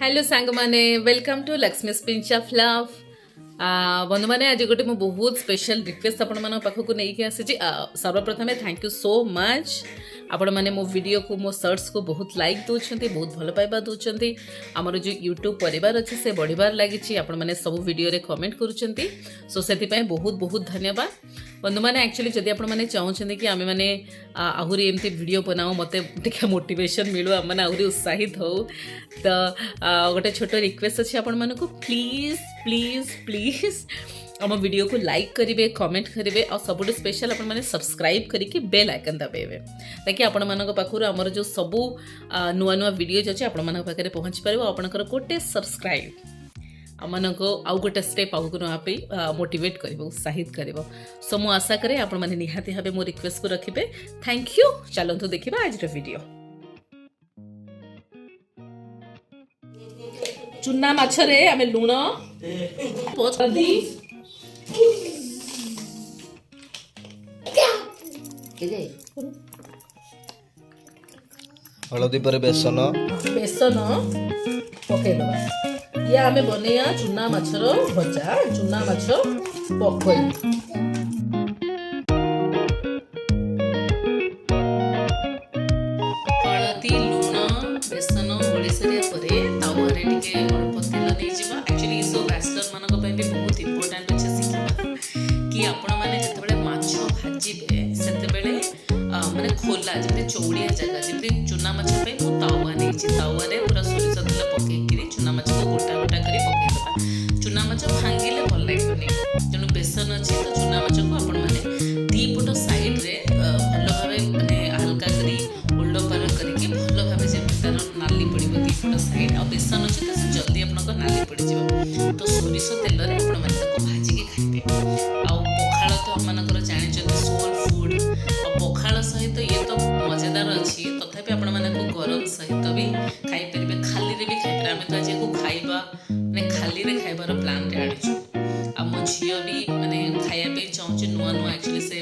hello सांग माने welcome to Lakshmi pinch of love बंधु मैंने आज गोटे मो बहुत स्पेशल रिक्वेस्ट आपण मान पाखक नहीं आसी सर्वप्रथम थैंक यू सो मच आपण मैंने मो वीडियो को मो सर्ट्स को बहुत लाइक दौरान बहुत भल पाइबा दौरान आमर जो यूट्यूब परिवार अच्छे से बढ़िबार लगी आपण मैंने सब वीडियो रे कमेंट करुँच सो से बहुत बहुत धन्यवाद बंधु मैंने एक्चुअली जदि आपण मैंने चाहते कि आम मैंने आहरी एमती वीडियो बनाओ मत मोटिवेशन मिलू आम मैंने आहरी उत्साहित हो तो गोटे छोट रिक्वेस्ट अच्छे आपण मानक प्लीज प्लीज प्लीज आम वीडियो को लाइक करेंगे कमेंट करेंगे और सबुठ स्पेशल आपण मैंने सब्सक्राइब करके बेल आइकन दबाइबे ताकि आपण मानक पाखर आमर जो सबू नुआ नुआ वीडियोज अच्छे आपण मानक पाखे पहुँच पार आपंकर गोटे सब्सक्राइब आमक आउ गोटे स्टेप आगे नापी मोटिवेट कर उत्साहित कर सो मु आशा करे आपण मैंने निहाती भाव मो रिक्वेस्ट को रखिए थैंक यू चलतु देखा आज वीडियो चुना माछरे आमे लुण हल्दी हलदी पर बेसन बेसन पकईदबा ये आमे बनैया चुना माछर भजा चुना माछ पकई हलदी लुण बेसन ओली सारा पर तावारे टिके अल्प तेल नहीं एक्चुअली सो बैचलर मानक पे भी बहुत इंपोर्टेंट अच्छे शिखा कि आपण मैंने जिते माछ भाजबे से माने खोला जमी चौड़िया जगह जमी चुना माछ पे मु तावा नहीं तावे पूरा सोरिष तेल पकईकि चुना माछ को गोटा गोटा कर पकईदबा चुना माछ भांगिले भल लगनी तेणु बेसन अच्छी तो चुना माछ को आपण मैंने दीपट साइड रे भल भाव माने हल्का करी उल्ड पार करके भल भाव जमी तार नाली पड़ो दीपट साइड आ बेसन अच्छे तो जल्दी आपन नाली पड़ तो सोरिष तेल रे आपण मैंने भाजिकी खाइबे आ पखाल तो आमर जानी सोल फूड और पखाल सहित ये तो मजेदार अच्छी तथापि आपण मानक गरम सहित भी खाई पारे खाली रे भी खाई पारे आम तो आज को खाइबा माने खाली रे खाइबार प्लान रे आनिछु आ मो झियो भी माने खाया पे चाहूँ नुआ नुआ एक्चुअली से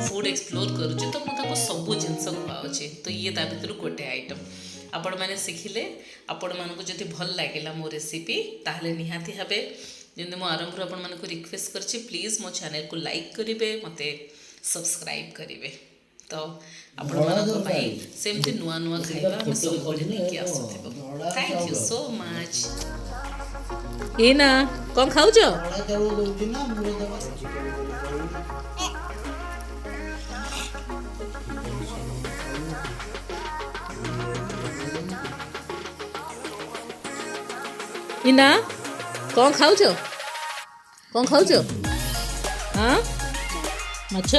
फूड एक्सप्लोर करुचे तो मुझे सब जिनस खुआचे तो ये ता भीतर गोटे आइटम आपण मैंने शिखिले आपण मानक जदि भल लगिला मो रेसिपी ताहले निहाती भाबे जमी मो आरंभ आपण मानक रिक्वेस्ट करछि प्लीज मो चैनल को लाइक करेंगे मते सब्सक्राइब करेंगे तो आपण मानक भाई सेमती नुआ नुआ खाइबा हम सब बड़े लेके आसुथेबो थैंक यू सो मच ए ना कौन खाऊ जो इना कौन खाऊ जो हाँ माछ